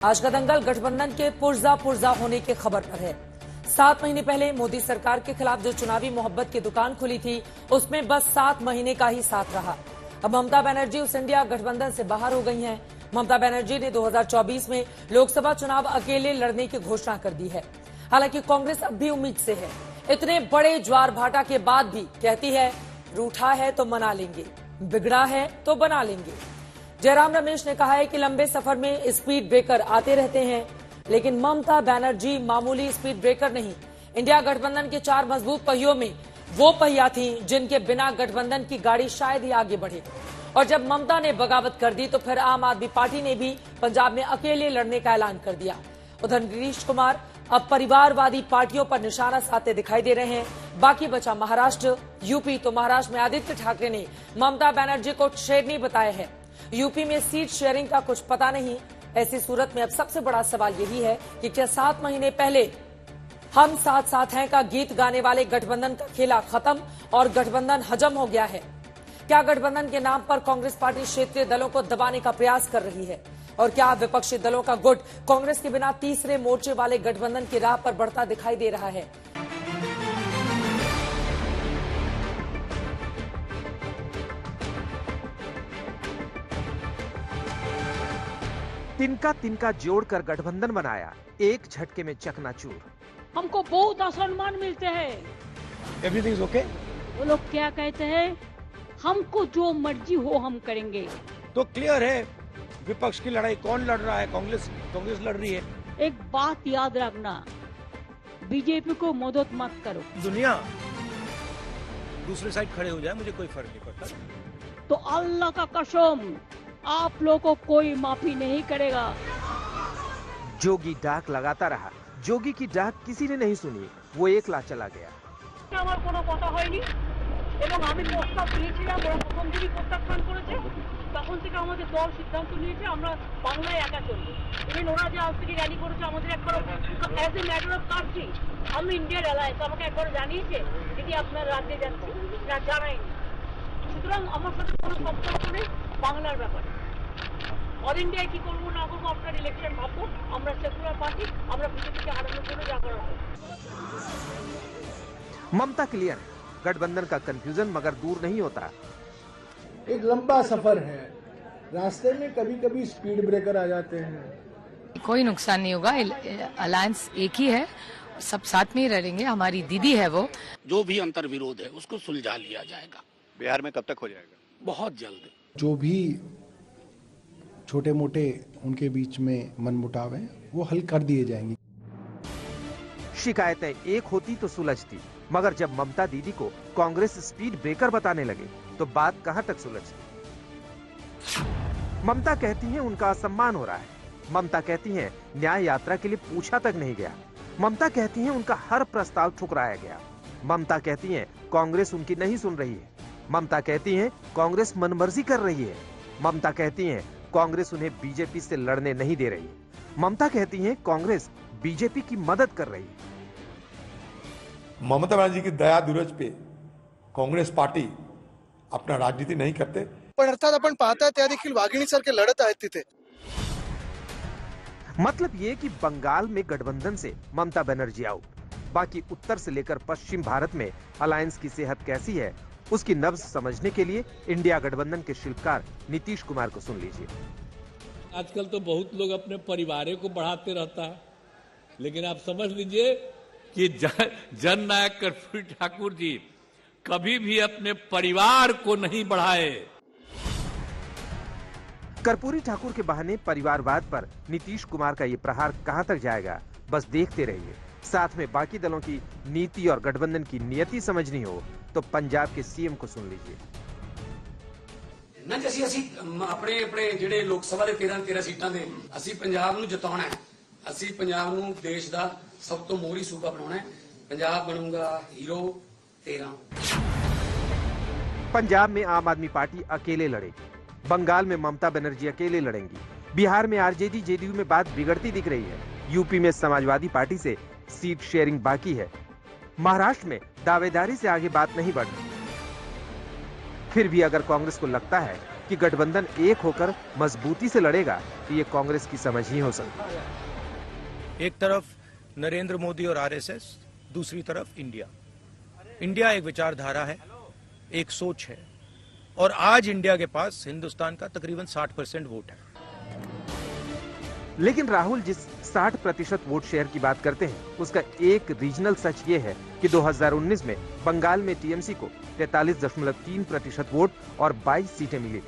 आज का दंगल गठबंधन के पुर्जा होने की खबर पर है। 7 महीने पहले मोदी सरकार के खिलाफ जो चुनावी मोहब्बत की दुकान खुली थी, उसमें बस 7 महीने का ही साथ रहा। अब ममता बनर्जी उस इंडिया गठबंधन से बाहर हो गई हैं। ममता बनर्जी ने 2024 में लोकसभा चुनाव अकेले लड़ने की घोषणा कर दी है। हालांकि कांग्रेस अब भी उम्मीद से है। इतने बड़े ज्वार भाटा के बाद भी कहती है, रूठा है तो मना लेंगे, बिगड़ा है तो बना लेंगे। जयराम रमेश ने कहा है कि लंबे सफर में स्पीड ब्रेकर आते रहते हैं, लेकिन ममता बनर्जी मामूली स्पीड ब्रेकर नहीं। इंडिया गठबंधन के 4 मजबूत पहियों में वो पहिया थी जिनके बिना गठबंधन की गाड़ी शायद ही आगे बढ़े। और जब ममता ने बगावत कर दी तो फिर आम आदमी पार्टी ने भी पंजाब में अकेले लड़ने का ऐलान कर दिया। उधर नीतीश कुमार अब परिवारवादी पार्टियों पर निशाना साधते दिखाई दे रहे हैं। बाकी बचा महाराष्ट्र, यूपी। तो महाराष्ट्र में आदित्य ठाकरे ने ममता बनर्जी को शेरनी बताया है। यूपी में सीट शेयरिंग का कुछ पता नहीं। ऐसी सूरत में अब सबसे बड़ा सवाल यही है कि क्या 7 महीने पहले हम साथ साथ हैं का गीत गाने वाले गठबंधन का खेला खत्म और गठबंधन हजम हो गया है? क्या गठबंधन के नाम पर कांग्रेस पार्टी क्षेत्रीय दलों को दबाने का प्रयास कर रही है? और क्या विपक्षी दलों का गुट कांग्रेस के बिना तीसरे मोर्चे वाले गठबंधन की राह पर बढ़ता दिखाई दे रहा है? तिनका तिनका जोड़कर गठबंधन बनाया, एक झटके में चकनाचूर। हमको बहुत असम्मान मिलते हैं। Everything is okay. वो लोग क्या कहते हैं, हमको जो मर्जी हो हम करेंगे। तो क्लियर है, विपक्ष की लड़ाई कौन लड़ रहा है? कांग्रेस लड़ रही है। एक बात याद रखना, बीजेपी को मदद मत करो। दुनिया दूसरे साइड खड़े हो जाए, मुझे कोई फर्क नहीं पड़ता। तो अल्लाह का कसम, आप लोगों को कोई माफी नहीं करेगा। जोगी डाक लगाता रहा, जोगी की डाक किसी ने नहीं सुनी, वो एकला चला गया। আমার কোনো কথা হয়নি এবং আমি প্রস্তাব দিয়েছিলাম, ওরা প্রথম দিনই প্রত্যাখ্যান করেছে। তখন থেকে আমাদের দল সিদ্ধান্ত নিয়েছে আমরা বাংলায় একা চলবো। ইভেন ওরা যে আজ থেকে র্যালি করেছে, আমাদের একবার as a matter of country আমি ইন্ডিয়ার অ্যালায়েন্স আমাকে একবার জানিয়েছে যদি আপনার রাজ্যে যাচ্ছি, না জানায়নি। সুতরাং আমার সাথে কোনো সম্পর্ক নেই বাংলার ব্যাপারে। অল ইন্ডিয়ায় কি করবো না করবো আপনার ইলেকশন ভাববো। আমরা সেকুলার পার্টি, আমরা বিজেপিকে হারানোর জন্য যা করার হবে। ममता क्लियर है, गठबंधन का कंफ्यूजन मगर दूर नहीं होता। एक लंबा सफर है, रास्ते में कभी कभी स्पीड ब्रेकर आ जाते हैं। कोई नुकसान नहीं होगा, अलायंस एक ही है, सब साथ में ही रहेंगे। हमारी दीदी है वो। जो भी अंतर विरोध है उसको सुलझा लिया जाएगा। बिहार में कब तक हो जाएगा? बहुत जल्द। जो भी छोटे मोटे उनके बीच में मनमुटाव है वो हल कर दिए जाएंगे। शिकायतें एक होती तो सुलझती, मगर जब ममता दीदी को कांग्रेस स्पीड ब्रेकर बताने लगे तो बात कहां तक सुलझती? ममता कहती हैं उनका असम्मान हो रहा है। ममता कहती हैं न्याय यात्रा के लिए पूछा तक नहीं गया। ममता कहती हैं उनका हर प्रस्ताव ठुकराया गया। ममता कहती हैं कांग्रेस उनकी नहीं सुन रही है। ममता कहती हैं कांग्रेस मनमर्जी कर रही है। ममता कहती हैं कांग्रेस उन्हें बीजेपी से लड़ने नहीं दे रही। ममता कहती हैं कांग्रेस बीजेपी की मदद कर रही है। ममता बनर्जी की दया दूरज पे काँग्रेस पार्टी अपना राजनीति नहीं करते। पण अर्थात आपण पाहताय त्या देखील वाघिणीसारखे लढत आहेत तिथे। मतलब ये कि बंगाल में गठबंधन से ममता बनर्जी आउट, बाकी उत्तर से लेकर पश्चिम भारत में अलायंस की सेहत कैसी है, उसकी नब्ज समझने के लिए इंडिया गठबंधन के शिल्पकार नीतीश कुमार को सुन लीजिए। आजकल तो बहुत लोग अपने परिवार को बढ़ाते रहता है, लेकिन आप समझ लीजिए कि जननायक कर्पूरी ठाकुर जी कभी भी अपने परिवार को नहीं बढ़ाए। कर्पूरी ठाकुर के बहाने परिवारवाद पर नीतीश कुमार का ये प्रहार कहां तक जाएगा, बस देखते रहिए। साथ में बाकी दलों की नीति और गठबंधन की नियति समझनी हो तो पंजाब के सीएम को सुन लीजिए। ना जैसे ਅਸੀਂ ਆਪਣੇ ਜਿਹੜੇ ਲੋਕ ਸਭਾ ਦੇ 13 ਸੀਟਾਂ ਦੇ ਅਸੀਂ ਪੰਜਾਬ ਨੂੰ ਜਿਤਾਉਣਾ ਹੈ। ਅਸੀਂ ਪੰਜਾਬ ਨੂੰ ਦੇਸ਼ ਦਾ ਸਭ ਤੋਂ ਮੋਹਰੀ ਸੂਬਾ ਬਣਾਉਣਾ ਹੈ। ਪੰਜਾਬ ਬਣੂਗਾ हीरो 13। पंजाब में आम आदमी पार्टी अकेले लड़ेगी, बंगाल में ममता बनर्जी अकेले लड़ेंगी, बिहार में आरजेडी जेडीयू में बात बिगड़ती दिख रही है, यूपी में समाजवादी पार्टी से सीट शेयरिंग बाकी है, महाराष्ट्र में दावेदारी से आगे बात नहीं बढ़ रही। फिर भी अगर कांग्रेस को लगता है कि गठबंधन एक होकर मजबूती से लड़ेगा तो ये कांग्रेस की समझ ही हो सकती है। एक तरफ नरेंद्र मोदी और आरएसएस, दूसरी तरफ इंडिया। इंडिया एक विचारधारा है, एक सोच है, और आज इंडिया के पास हिंदुस्तान का तकरीबन 60% वोट है। लेकिन राहुल जिस 60% वोट शेयर की बात करते हैं, उसका एक रीजनल सच ये है कि 2019 में बंगाल में टीएमसी को 43.3% वोट और 22 सीटें मिली।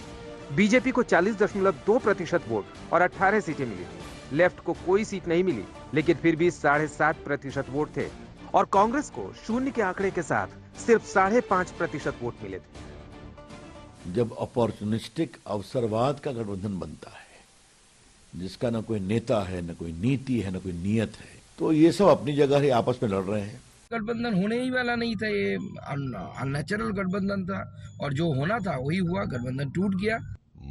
बीजेपी को 40.2% वोट और 18 सीटें मिली। लेफ्ट को कोई सीट नहीं मिली, लेकिन फिर भी 7.5% वोट थे और कांग्रेस को शून्य के आंकड़े के साथ सिर्फ 5.5% वोट मिले थे। जब अपॉर्चुनिस्टिक अवसरवाद का गठबंधन बनता है, जिसका न कोई नेता है, न कोई नीति है, न कोई नियत है, तो ये सब अपनी जगह ही आपस में लड़ रहे हैं। गठबंधन होने ही वाला नहीं था, ये अननेचुरल गठबंधन था और जो होना था वही हुआ, गठबंधन टूट गया।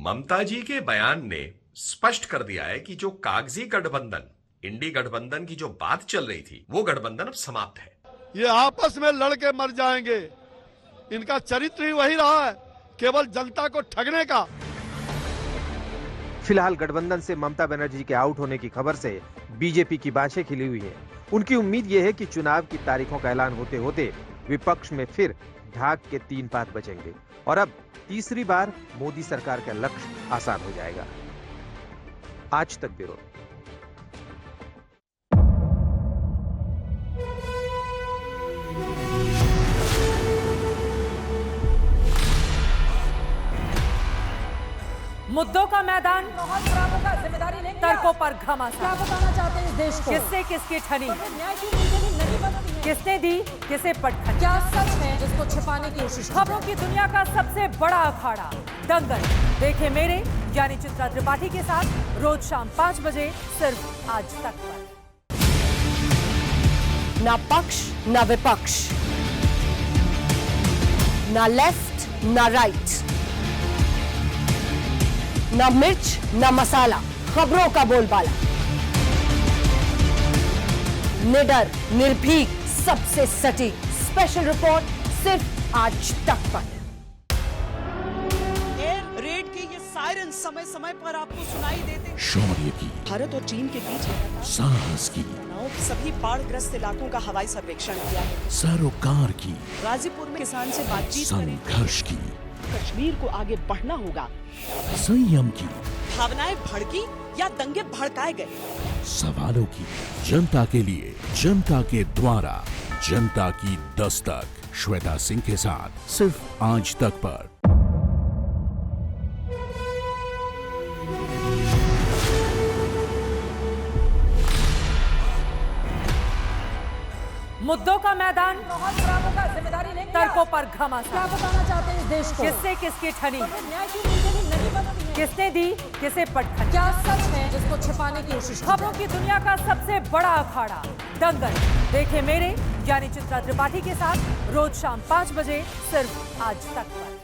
ममता जी के बयान ने स्पष्ट कर दिया है कि जो कागजी गठबंधन, इंडी गठबंधन की जो बात चल रही थी, वो गठबंधन अब समाप्त है। ये आपस में लड़के मर जाएंगे। इनका चरित्र ही वही रहा है, केवल जनता को ठगने का। फिलहाल गठबंधन से ममता बनर्जी के आउट होने की खबर से बीजेपी की बाछें खिली हुई है। उनकी उम्मीद यह है कि चुनाव की तारीखों का ऐलान होते होते विपक्ष में फिर ढाक के 3 पात बचेंगे और अब तीसरी बार मोदी सरकार का लक्ष्य आसान हो जाएगा। आज तक ब्यूरो। मुद्दों का मैदान, जिम्मेदारी लेंगे, तर्कों पर घमासान। क्या बताना चाहते हैं इस देश को? किससे किसकी ठनी, किसने दी किसे पटखनी, क्या सच है जिसको छिपाने की कोशिश। खबरों की दुनिया का सबसे बड़ा अखाड़ा दंगल देखे मेरे यानी चित्रा त्रिपाठी के साथ रोज शाम 5 बजे सिर्फ आज तक पर। ना पक्ष ना विपक्ष, ना लेफ्ट ना राइट, ना मिर्च ना मसाला, खबरों का बोलबाला, निडर निर्भीक सबसे सटीक स्पेशल रिपोर्ट सिर्फ आज तक पर। एयर रेड के ये सायरन समय समय पर आपको सुनाई देते। शौर्य की, भारत और चीन के बीच साहस की, सभी बाढ़ग्रस्त इलाकों का हवाई सर्वेक्षण किया है। सरोकार की, गाजीपुर में किसान से बातचीत, संघर्ष की, कश्मीर को आगे बढ़ना होगा, संयम की, भावनाएं भड़की या दंगे भड़काए गए, सवालों की, जनता के लिए, जनता के द्वारा, जनता की दस्तक। श्वेता सिंह के साथ सिर्फ आज तक पर। मुद्दों का मैदान, जिम्मेदारी लेंगे, तर्कों पर घमासान। क्या बताना चाहते हैं इस देश को? किससे किसकी ठनी, किसने दी किसे पटखनी, क्या सच है जिसको छिपाने की कोशिश। खबरों की दुनिया का सबसे बड़ा अखाड़ा दंगल देखे मेरे यानी चित्रा त्रिपाठी के साथ रोज शाम 5 बजे सिर्फ आज तक पर।